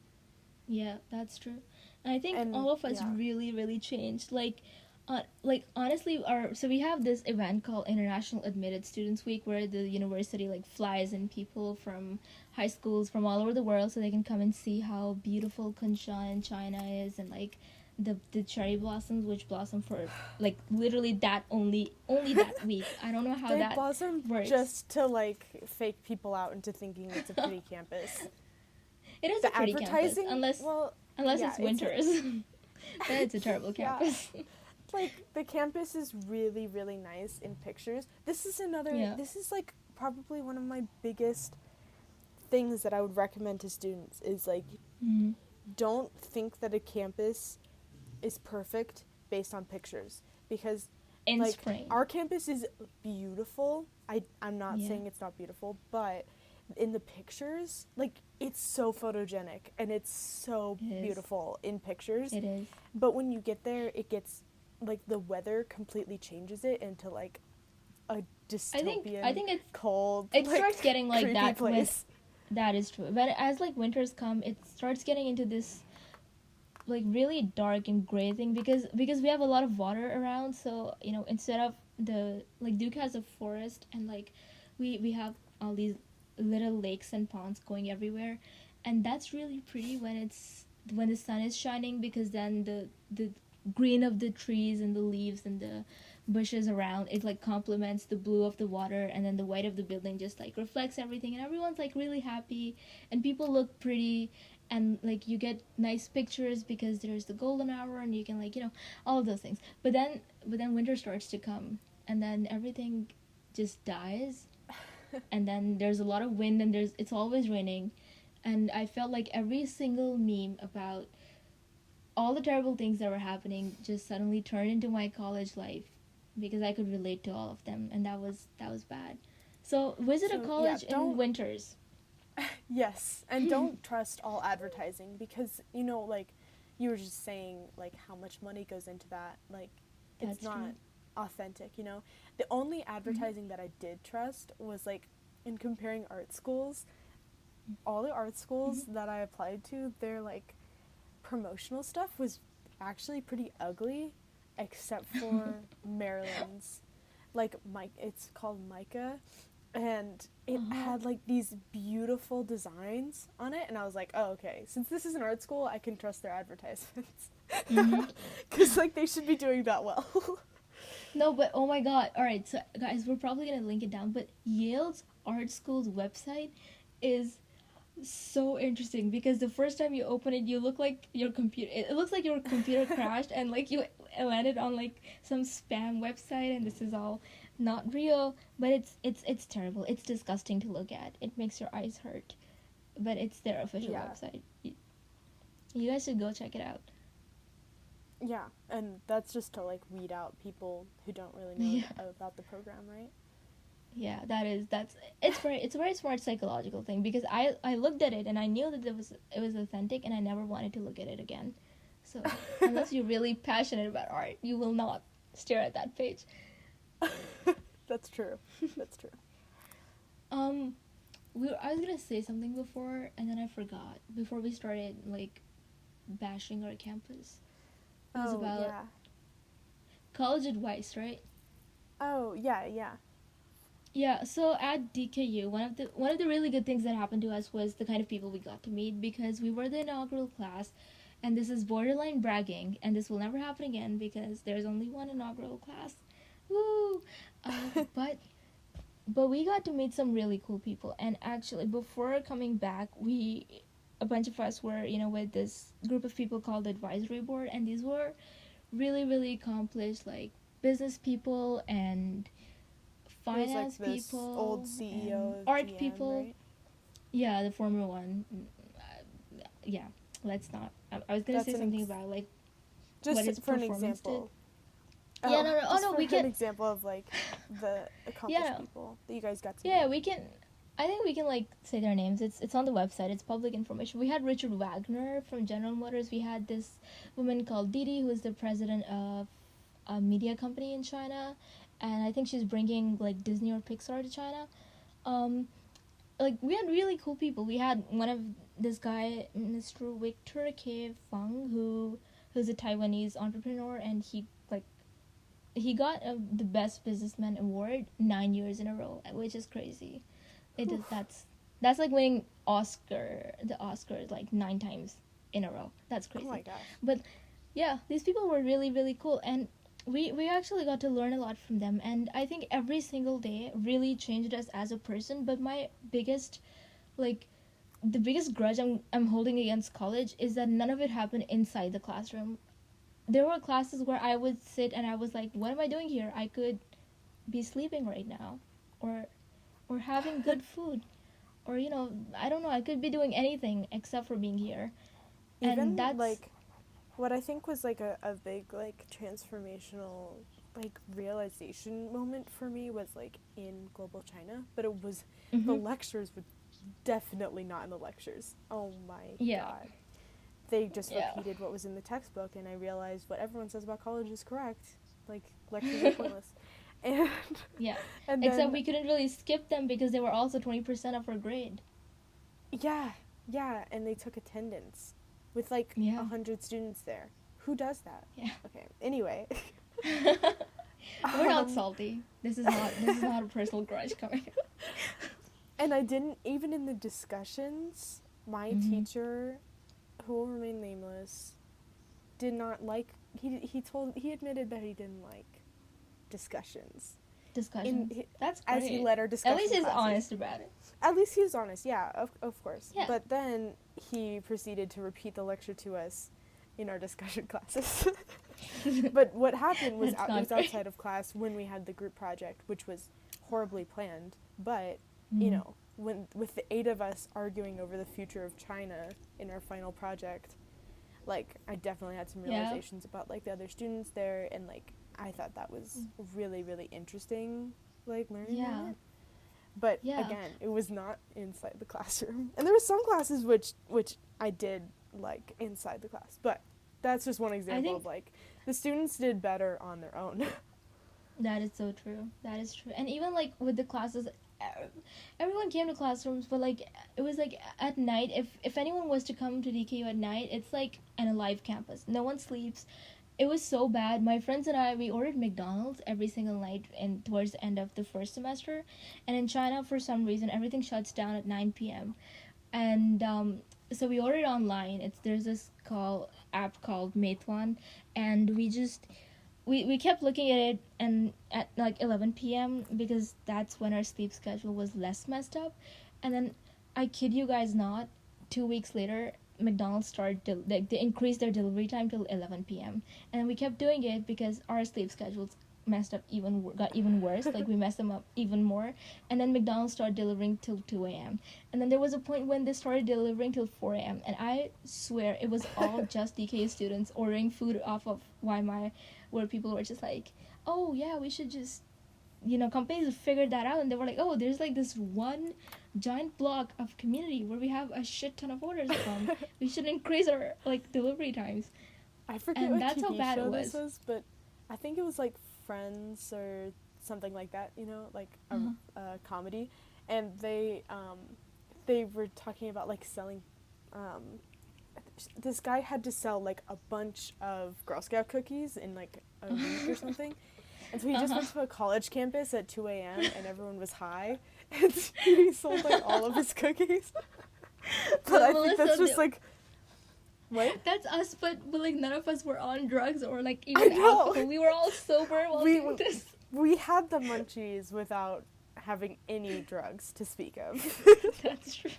Yeah, that's true. And I think And all of us yeah, really, really changed. Like, Like honestly, our so we have this event called International Admitted Students Week, where the university like flies in people from high schools from all over the world, so they can come and see how beautiful Kunshan in China is, and like the cherry blossoms, which blossom for like literally that only that week. I don't know how They that blossom works. just to like fake people out into thinking it's a pretty campus. It is a The pretty campus, advertising, well, unless yeah, it's winters. Then it's a terrible yeah, campus. like the campus is really really nice in pictures. Yeah. This is like probably one of my biggest things that I would recommend to students is like Mm. don't think that a campus is perfect based on pictures because In like spring. our campus is beautiful. I'm not Yeah. saying it's not beautiful, but in the pictures, like it's so photogenic and it's so It is. beautiful in pictures. It is. But when you get there, it gets like the weather completely changes it into like a I dystopian, think cold, it like starts getting like creepy that when place. that is true. But as like winters come, it starts getting into this like really dark and gray thing because we have a lot of water around. So instead of the like Duke has a forest, and like we have all these little lakes and ponds going everywhere, and that's really pretty when the sun is shining, because then the green of the trees and the leaves and the bushes around it like complements the blue of the water, and then the white of the building just like reflects everything, and everyone's like really happy, and people look pretty, and like you get nice pictures because there's the golden hour, and you can like all of those things. But then winter starts to come, and then everything just dies, and then there's a lot of wind, and it's always raining, and I felt like every single meme about all the terrible things that were happening just suddenly turned into my college life, because I could relate to all of them, and that was bad. So visit a So yeah, college in don't winters. yes, and don't trust all advertising because like you were just saying like how much money goes into that. Like it's That's not true. authentic. The only Mm-hmm. advertising that I did trust was like in comparing art schools. All the art schools Mm-hmm. that I applied to, their like promotional stuff was actually pretty ugly, except for Maryland's. Like it's called Micah, and it Uh-huh. had like these beautiful designs on it, and I was like, oh okay, since this is an art school, I can trust their advertisements, Mm-hmm. because like they should be doing that well. No, but oh my god. All right, so guys, we're probably going to link it down, but Yale's art school's website is so interesting, because the first time you open it, you look like your computer it looks like your computer crashed, and like you landed on like some spam website, and this is all not real, but it's terrible. It's disgusting to look at. It makes your eyes hurt. But it's their official Yeah, website. You guys should go check it out. yeah, and that's just to like weed out people who don't really know Yeah. about the program, right? Yeah, that's it's a very smart psychological thing, because I looked at it and I knew that it was authentic, and I never wanted to look at it again. So unless you're really passionate about art, you will not stare at that page. That's true. That's true. Um, I was gonna say something before, and then I forgot. Before we started like bashing our campus, it was Oh about yeah. college advice, right? Oh yeah, yeah. Yeah, so at DKU, one of the really good things that happened to us was the kind of people we got to meet, because we were the inaugural class, and this is borderline bragging, and this will never happen again because there's only one inaugural class. Woo! But we got to meet some really cool people, and actually before coming back, a bunch of us were with this group of people called the advisory board, and these were really really accomplished like business people and It was like finance this old people CEO and of art GM, people. right? Yeah, the former one. Yeah, let's not. I was gonna That's say something about like what his just for an performance did. example. Yeah, Oh, no, no. Oh just no, for we an can. example of like the Yeah, accomplished no. people that you guys got to Yeah, meet. we can. I think we can like say their names. It's on the website. It's public information. We had Richard Wagner from General Motors. We had this woman called Didi, who is the president of a media company in China, and I think she's bringing like Disney or Pixar to China. Um, like we had really cool people. We had one of this guy, Mr. Victor K. Fung, who's a Taiwanese entrepreneur, and he like he got the best businessman award 9 years in a row, which is crazy. It is that's like winning the Oscars like 9 times in a row. That's Oh my crazy. gosh. But yeah, these people were really really cool, and we actually got to learn a lot from them. And I think every single day really changed us as a person. But my biggest like the biggest grudge I'm holding against college is that none of it happened inside the classroom. There were classes where I would sit and I was like, what am I doing here? I could be sleeping right now, or having good food, or I don't know, I could be doing anything except for being here. And Even that's like what I think was like a big like transformational like realization moment for me was like in global China, but it was the mm-hmm. lectures were definitely not in the lectures. Oh my Yeah, god. They just yeah. repeated what was in the textbook, and I realized what everyone says about college is correct. Like lectures are pointless. And Yeah, and except then we couldn't really skip them because they were also 20% of our grade. yeah, yeah, and they took attendance with like Yeah. 100 students there. Who does that? Yeah. Okay. Anyway, We're not um, salty. This is not a personal grudge coming. and I didn't even in the discussions. My Mm-hmm. teacher, who will remain nameless, did not like. He admitted that he didn't like discussions. Discussions. That's As he great. led our At discussion least he's classes. honest about it. At least he was honest, yeah, of course. Yeah. But then he proceeded to repeat the lecture to us in our discussion classes. But what happened was That's it not was great. outside of class when we had the group project, which was horribly planned. But, Mm-hmm. when with the 8 of us arguing over the future of China in our final project, like, I definitely had some Yeah. realizations about, like, the other students there, and, like, I thought that was really, really interesting, like, learning Yeah. moment. But Yeah. again, it was not inside the classroom. And there were some classes which I did like inside the class. But that's just one example think of like the students did better on their own. that is so true. That is true. And even like with the classes, everyone came to classrooms, but like it was like at night. If anyone was to come to DKU at night, it's like an alive campus. No one sleeps. It was so bad. My friends and I, we ordered McDonald's every single night and towards the end of the first semester. And in China, for some reason, everything shuts down at 9 p.m. And so we ordered online. There's this app called Meituan, and we kept looking at it and at like 11 p.m. because that's when our sleep schedule was less messed up. And then I kid you guys not, 2 weeks later McDonald's started they increased their delivery time till 11 p.m. and we kept doing it because our sleep schedules messed up got even worse. Like we messed them up even more. And then McDonald's started delivering till 2 a.m. And then there was a point when they started delivering till 4 a.m. and I swear it was all just DK students ordering food off of where people were just like, oh yeah, we should just companies figured that out and they were like, oh, there's like this one giant block of community where we have a shit ton of orders from. We should increase our like delivery times. I forget And what that's how TV bad it show was. this was, but I think it was like Friends or something like that, like a comedy. And they were talking about like selling this guy had to sell like a bunch of Girl Scout cookies in like a week or something. And so he just went to a college campus at 2 a.m. and everyone was high. And he sold like all of his cookies. But I think that's just like, what? That's us, but like none of us were on drugs or like even alcohol. We were all sober while doing this. We had the munchies without having any drugs to speak of. That's true.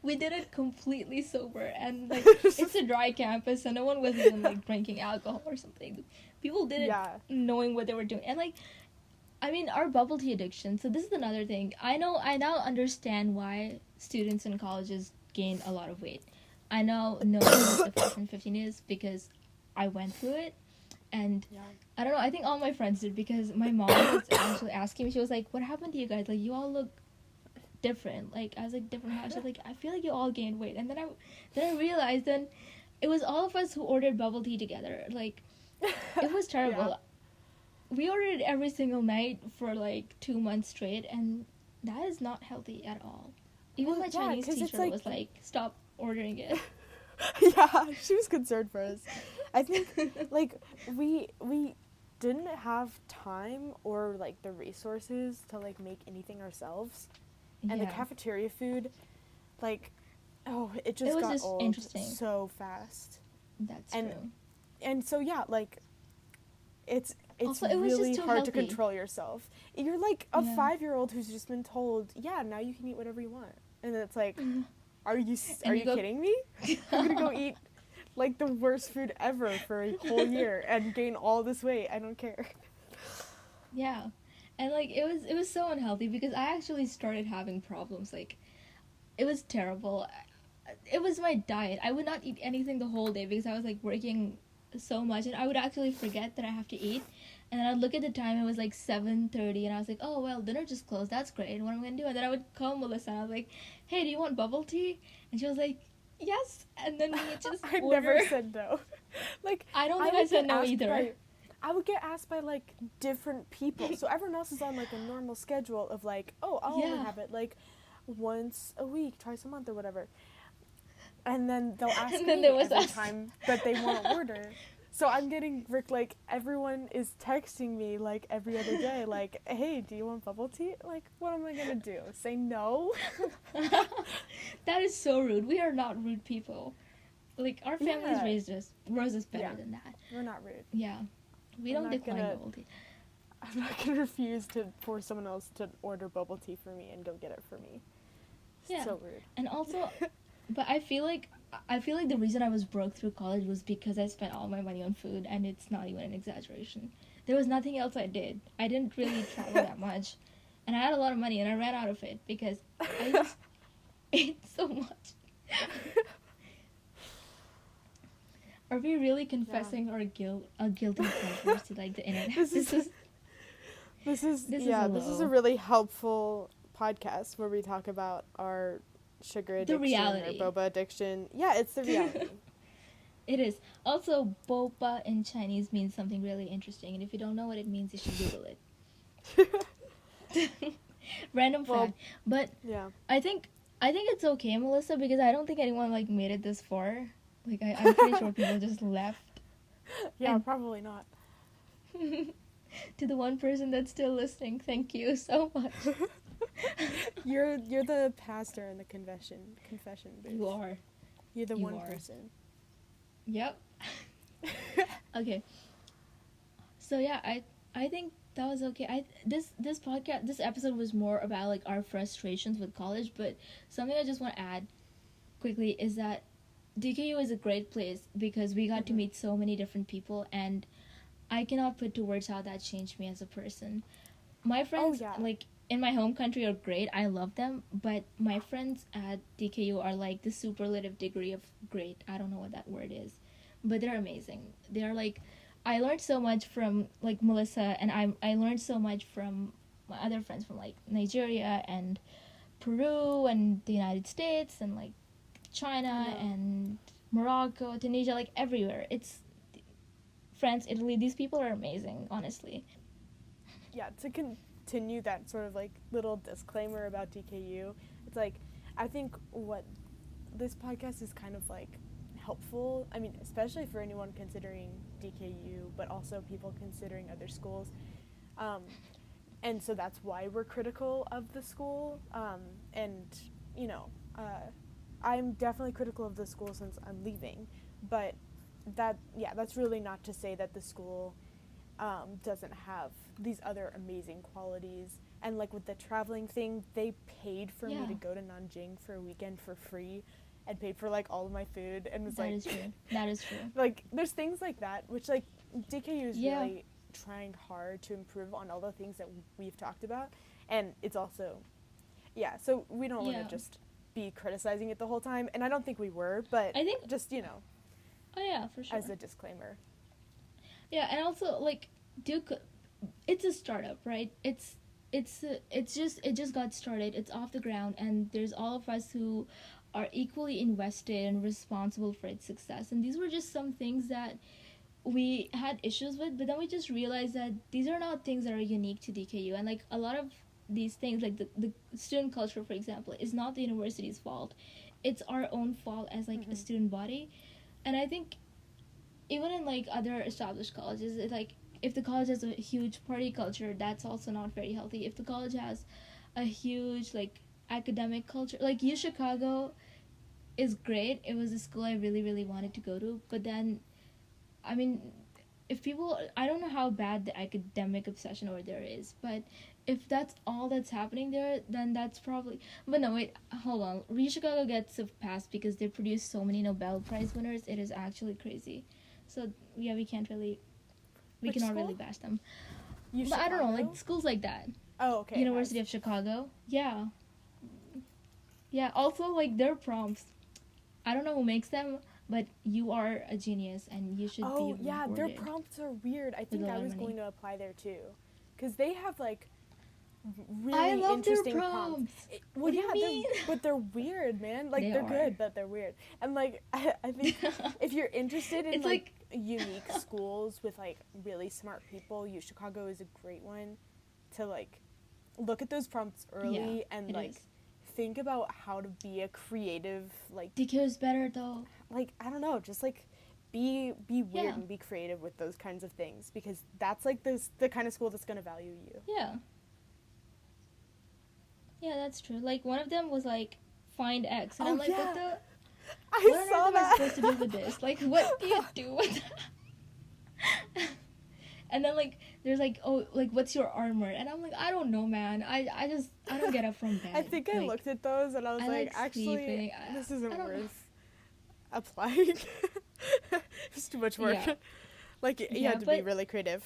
We did it completely sober, and like it's a dry campus, so no one was even like drinking alcohol or something. People did it knowing what they were doing, and like, I mean, our bubble tea addiction. So this is another thing. I now understand why students in colleges gain a lot of weight. I now know what the 15 is because I went through it, and I don't know. I think all my friends did because my mom was actually asking me. She was like, "What happened to you guys? Like, you all look different." Like, I was like, different how? She was like, "I feel like you all gained weight." And then I realized then it was all of us who ordered bubble tea together. Like, it was terrible. We ordered it every single night for like 2 months straight, and that is not healthy at all. Even my Chinese teacher was like, "Stop ordering it." Yeah, she was concerned for us. I think like we didn't have time or like the resources to like make anything ourselves. And the Yeah. cafeteria food, like, oh, it It just was got just old interesting. so fast. That's And true. and so yeah, like it's Also, it was just really too hard to healthy. control yourself. You're like a Yeah. 5-year-old who's just been told, yeah, now you can eat whatever you want. And it's like, are And you you go. kidding me? I'm going to go eat like the worst food ever for a whole year and gain all this weight. I don't care. Yeah. And like it was so unhealthy because I actually started having problems. Like it was terrible. It was my diet. I would not eat anything the whole day because I was like working so much, and I would actually forget that I have to eat. And then I'd look at the time, it was like 7:30, and I was like, oh well, dinner just closed, that's great, what am I gonna do? And then I would call Melissa and I was like, hey, do you want bubble tea? And she was like, yes. And then we just I order. never said no. Like, I don't I think I would said get no asked either. by I would get asked by like different people. So everyone else is on like a normal schedule of like, oh, I'll only Yeah. have it like once a week, twice a month or whatever. And then they'll ask And then me there was every us. time that they want to order. So I'm getting like everyone is texting me like every other day, like, hey, do you want bubble tea? Like, what am I gonna do? Say no? That is so rude. We are not rude people. Like our families Yeah. raised us better Yeah. than that. We're not rude. Yeah. We I'm don't not decline gonna bubble tea. I'm not gonna refuse to force someone else to order bubble tea for me and go get it for me. Yeah. So rude. And also, but I feel like the reason I was broke through college was because I spent all my money on food, and it's not even an exaggeration. There was nothing else I did. I didn't really travel that much, and I had a lot of money, and I ran out of it because I just ate so much. Are we really confessing our guilty pleasures to like the internet? This is this is This is yeah, a this is a low. really helpful podcast where we talk about our sugar The addiction reality. or boba addiction. Yeah, it's the reality. It is. Also, boba in Chinese means something really interesting, and if you don't know what it means, you should Google it. Random Well, fact. But yeah. I think it's okay, Melissa, because I don't think anyone like made it this far. Like I'm pretty sure people just left. Yeah, And probably not. to the one person that's still listening, thank you so much. You're the pastor in the confession booth. You are. You're the You one are. person. Yep. Okay. So yeah, I think that was okay. This episode was more about like our frustrations with college, but something I just want to add quickly is that DKU is a great place because we got to Mhm. meet so many different people, and I cannot put to words how that changed me as a person. My friends yeah. like in my home country are great. I love them, but my friends at DKU are like the superlative degree of great. I don't know what that word is, but they're amazing. They're like I learned so much from like Melissa, and I learned so much from my other friends from like Nigeria and Peru and the United States and like I China know. and Morocco, Tunisia, like everywhere. It's France, Italy. These people are amazing, honestly. Yeah, to continue that sort of like little disclaimer about DKU, it's like I think what this podcast is kind of like helpful. I mean, especially for anyone considering DKU, but also people considering other schools. Um, and so that's why we're critical of the school. And you know, I'm definitely critical of the school since I'm leaving, but that's really not to say that the school doesn't have these other amazing qualities. And like with the traveling thing, they paid for me Yeah, to go to Nanjing for a weekend for free, and paid for like all of my food, and was that like, is true. That is true. like there's things like that which like DKU is Yeah, really trying hard to improve on all the things that we've talked about, and it's also so we don't want yeah. to just be criticizing it the whole time, and I don't think we were, but I think. just Oh yeah, for sure. as a disclaimer. Yeah, and also like Duke, it's a startup, right? It just got started. It's off the ground, and there's all of us who are equally invested and responsible for its success. And these were just some things that we had issues with, but then we just realized that these are not things that are unique to DKU, and like a lot of these things, like the student culture, for example, is not the university's fault. It's our own fault as like a Mm-hmm. student body. And I think even in like other established colleges, it like if the college has a huge party culture, that's also not very healthy. If the college has a huge like academic culture, like U Chicago is great. It was a school I really really wanted to go to, but then I mean, if people, I don't know how bad the academic obsession over there is, but if that's all that's happening there, then that's probably. But no, wait, hold on. U Chicago gets a pass because they produce so many Nobel Prize winners. It is actually crazy. So yeah, we Which cannot really school? bash them. U But I don't know, Chicago? like schools like that. Oh, okay. It University has. of Chicago. Yeah. Yeah, also like their prompts. I don't know who makes them, but you are a genius and you should be Oh, yeah, their rewarded prompts are weird. I with a think I lot of was money. going to apply there too. Because they have like I really love their interesting prompts. prompts. Well, What do yeah, you mean? but they're weird, man. Like, They they're are. good, but they're weird. And, like, I think if you're interested in, It's like, unique schools with, like, really smart people, U Chicago is a great one to, like, look at those prompts early Yeah, and, it like, is. think about how to be a creative, DQ is better though. like, I don't know, just, like, be weird Yeah. and be creative with those kinds of things because that's, like, the kind of school that's going to value you. Yeah. Yeah, that's true. Like one of them was like find X, and Oh, I'm like, yeah. what the? I What on saw earth am I that. supposed to do with this? Like, what do you do with that? And then like there's like, oh, like what's your armor? And I'm like, I don't know, man. I don't get up from bed. I think I Like, looked at those and I was I like, like actually, sleeping. this I isn't don't know. worth applying. It's too much work. Yeah. Like, you Yeah, had to be but really creative.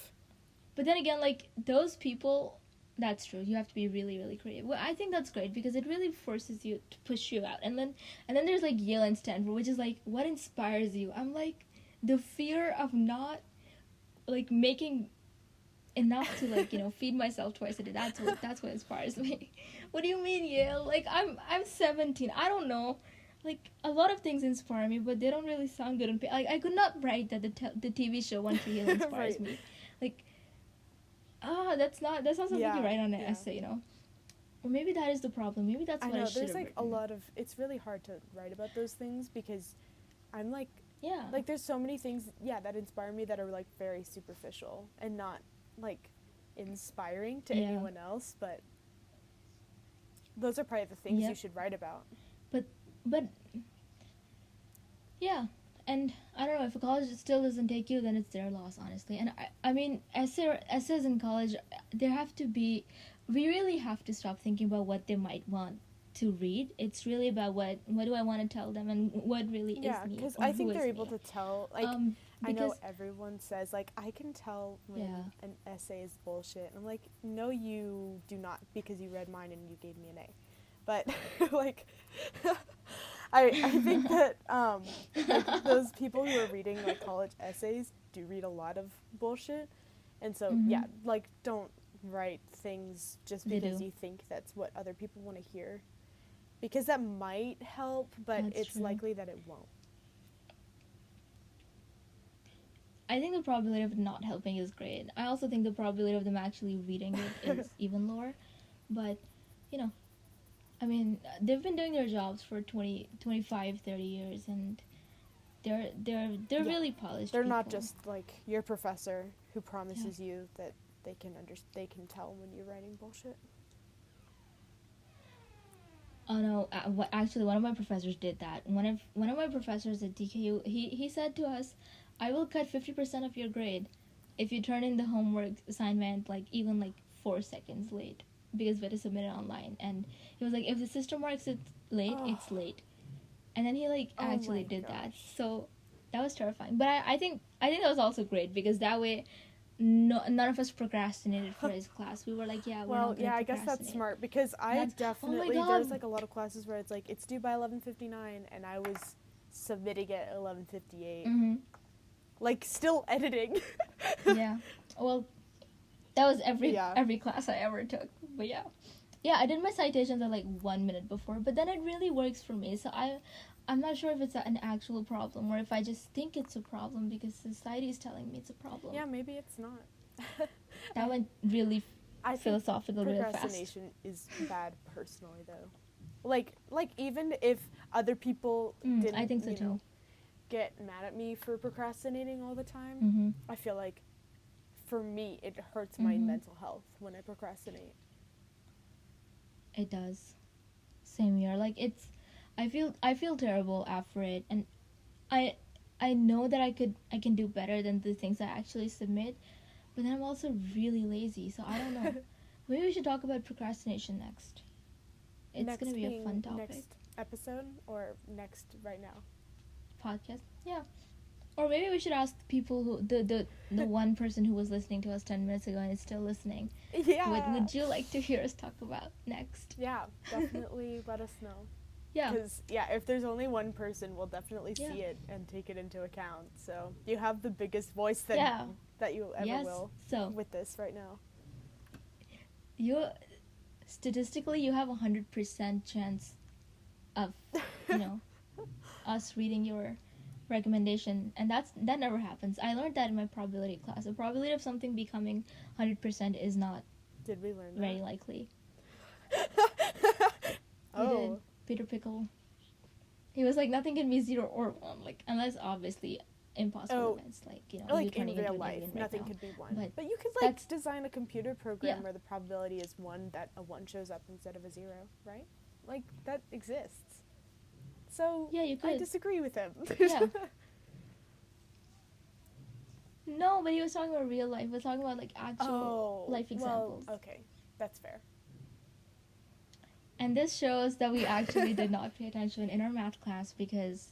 but then again, like those people, that's true. You have to be really, really creative. Well, I think that's great because it really forces you to push you out. And then there's like Yale and Stanford, which is like what inspires you. I'm like the fear of not like making enough to like feed myself twice a day. That's what inspires me. What do you mean Yale? Like I'm 17. I don't know. Like a lot of things inspire me, but they don't really sound good on paper. Like I could not write that the TV show One Tree Hill inspires Right. me. Like that's not something Yeah, you write on an yeah. essay, Or maybe that is the problem. Maybe that's I what I know, should there's have like a written. lot of, it's really hard to write about those things because I'm like, Yeah. there's so many things, that inspire me that are like very superficial and not like inspiring to Yeah. anyone else, but those are probably the things Yep. you should write about. But yeah, and I don't know, if a college still doesn't take you, then it's their loss, honestly. And I mean, essays in college, there have to be. We really have to stop thinking about what they might want to read. It's really about what do I want to tell them and what really Yeah, is me. because or I who think is they're able me. to tell, like, I know Because everyone says, like, I can tell when Yeah. an essay is bullshit. I'm like, no, you do not, because you read mine and you gave me an A. But, like, I think that, like, those people who are reading, like, college essays do read a lot of bullshit. And so, Mhm. yeah, like, don't write things just They because do. you think that's what other people want to hear. Because that might help, but That's it's true. likely that it won't. I think the probability of it not helping is great. I also think the probability of them actually reading it is even lower. But, I mean, they've been doing their jobs for 20, 25, 30 years, and they're Yeah. really polished. They're not people. just like your professor who promises you that they can tell when you're writing bullshit. Oh no! Actually, one of my professors did that. One of my professors at DKU, he said to us, "I will cut 50% of your grade if you turn in the homework assignment like even like 4 seconds late because we had to submit it online." And he was like, "If the system marks it late, Oh. it's late." And then he like Oh actually my did that. gosh. So that was terrifying. But I think that was also great because that way. No, none of us procrastinated for his class. We were like, yeah, we're Well, not gonna yeah, I guess that's procrastinate. smart because I That's- oh my definitely God. there's like a lot of classes where it's like it's due by 11:59 and I was submitting at 11:58. Mhm. Like still editing. Yeah. Well, that was Yeah. every class I ever took. But yeah. Yeah, I did my citations at like 1 minute before, but then it really works for me. So I'm not sure if it's an actual problem or if I just think it's a problem because society is telling me it's a problem. Yeah, maybe it's not. That went really I think philosophical real fast. procrastination is bad personally though. Like even if other people didn't I think so you too. know, get mad at me for procrastinating all the time, Mhm. I feel like for me, it hurts my Mm-hmm. mental health when I procrastinate. It does. Same here. Like it's, I feel terrible after it, and I I know that I can do better than the things I actually submit, but then I'm also really lazy, so I don't know. Maybe we should talk about procrastination next. It's gonna Next be a being fun topic. next episode or next right now? Podcast. Yeah. Or maybe we should ask people who the one person who was listening to us 10 minutes ago and is still listening. What Yeah. would you like to hear us talk about next? Yeah, definitely let us know. Yeah. Because, yeah, if there's only one person, we'll definitely Yeah. see it and take it into account. So you have the biggest voice Yeah. that you ever Yes. will So with this right now. you statistically you have 100% chance of us reading your recommendation, and that never happens. I learned that in my probability class. The probability of something becoming 100% is not Did we learn very that? likely. We Oh. did. Peter Pickle. He was like, nothing can be 0 or 1, like unless obviously impossible events, like you Like turning in real into a life, alien right nothing now. could be 1. But But you could that's- design a computer program Yeah. where the probability is 1 that a 1 shows up instead of a 0, right? Like that exists. So Yeah, you I could. disagree with him. Yeah. No, but he was talking about real life. He was talking about like actual life examples. Well, okay, that's fair. And this shows that we actually did not pay attention in our math class, because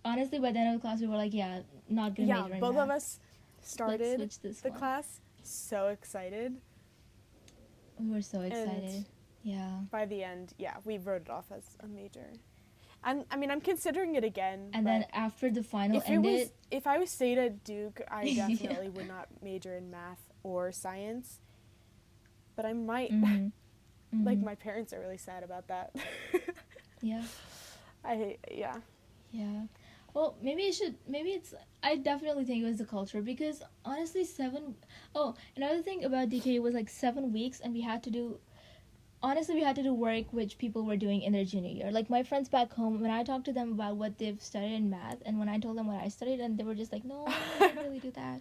honestly, by the end of the class, we were like, yeah, not gonna Yeah, major in both math. of us started Let's switch this the one. class so excited. We were so excited. And Yeah. by the end, yeah, we wrote it off as a major. I'm considering it again. And then after the final ended, if I was stayed at Duke, I Yeah. definitely would not major in math or science. But I might. Mhm. Like Mhm. my parents are really sad about that. Yeah. Yeah. Yeah. Well, maybe it's, I definitely think it was the culture, because honestly, another thing about DKU was like 7 weeks, and we had to do work which people were doing in their junior year. Like my friends back home, when I talked to them about what they've studied in math, and when I told them what I studied, and they were just like, no, I didn't really do that.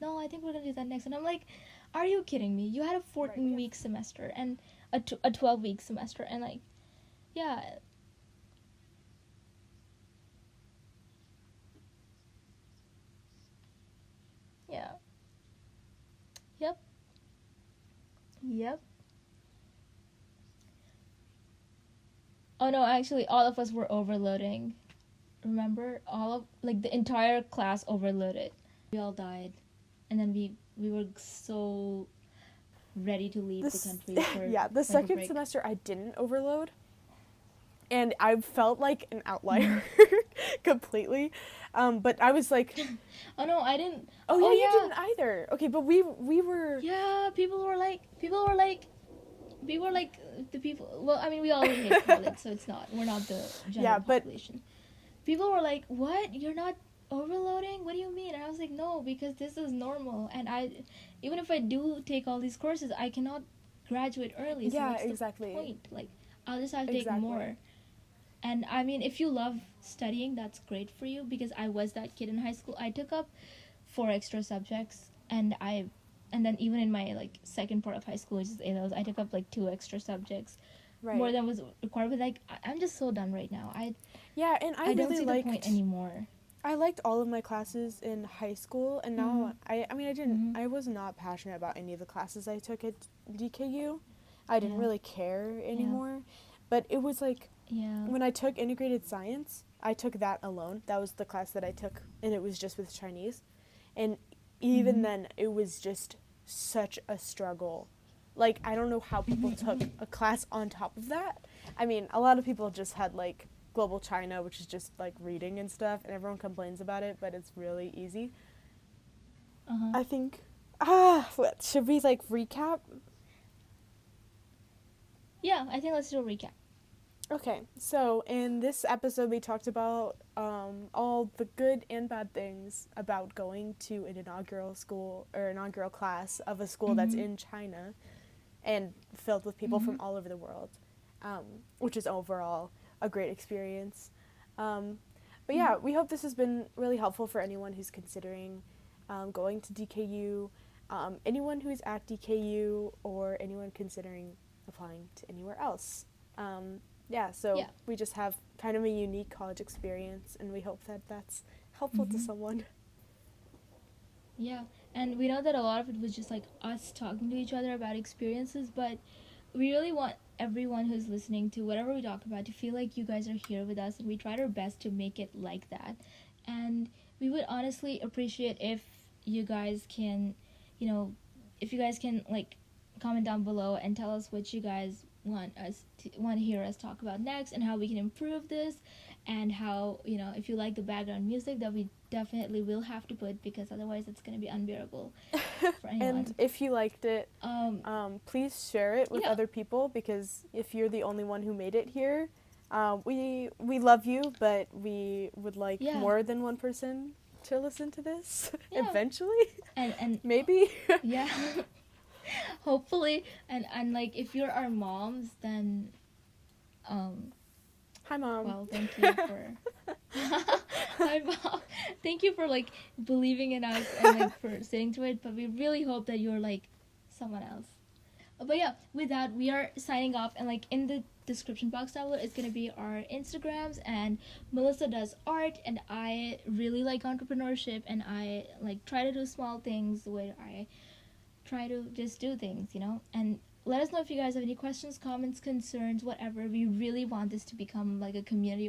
No, I think we're gonna do that next. And I'm like, are you kidding me? You had a 14-week semester and a 12-week semester, and like, yeah. Yeah. Yep. Yep. Oh no, actually, all of us were overloading. Remember, the entire class overloaded. We all died, and then we were so ready to leave the country for yeah, the winter second break. semester I didn't overload, and I felt like an outlier completely. But I was like, oh no, I didn't. oh yeah, you didn't either. Okay, but we were. Yeah, people were like the people. Well, I mean, we all hate college, so we're not the general population. People were like, "What? You're not overloading? What do you mean?" And I was like, "No, because this is normal, and even if I do take all these courses, I cannot graduate early. So what's exactly. the point? Like, I'll just have to take more." And I mean, if you love studying, that's great for you, because I was that kid in high school. I took up 4 extra subjects, and then even in my like second part of high school, which is A-levels, I took up like 2 extra subjects, more than was required. But like, I'm just so done right now. And I don't really see the point anymore. I liked all of my classes in high school, and now I was not passionate about any of the classes I took at DKU. I didn't really care anymore, but it was like when I took integrated science, I took that alone. That was the class that I took, and it was just with Chinese, and even then it was just such a struggle. Like, I don't know how people took a class on top of that. I mean, a lot of people just had like Global China, which is just like reading and stuff, and everyone complains about it, but it's really easy. I think should we like recap? Yeah, I think let's do a recap. Okay, so in this episode we talked about all the good and bad things about going to an inaugural school or inaugural class of a school that's in China and filled with people from all over the world, which is overall a great experience. But yeah, we hope this has been really helpful for anyone who's considering going to DKU. anyone who's at DKU or anyone considering applying to anywhere else. Yeah, so Yeah. we just have kind of a unique college experience, and we hope that that's helpful to Mm-hmm. someone. Yeah, and we know that a lot of it was just like us talking to each other about experiences, but we really want everyone who's listening to whatever we talk about to feel like you guys are here with us, and we tried our best to make it like that. And we would honestly appreciate if you guys can, you know, if you guys can like comment down below and tell us what you guys want to hear us talk about next, and how we can improve this, and how, you know, if you like the background music that we definitely will have to put, because otherwise it's going to be unbearable for And anyone. if you liked it, um please share it with yeah. other people, because if you're the only one who made it here, we love you, but we would like Yeah. more than one person to listen to this Yeah. eventually. And Maybe. yeah. Hopefully. And like if you're our moms, then um Hi, Mom. well, thank you for hi mom, thank you for like believing in us and like for sitting to it, but we really hope that you're like someone else. But yeah, with that, we are signing off, and like in the description box down below, it's gonna be our Instagrams. And Melissa does art, and I really like entrepreneurship, and I like try to do small things where I try to just do things, you know. And let us know if you guys have any questions, comments, concerns, whatever. We really want this to become like a community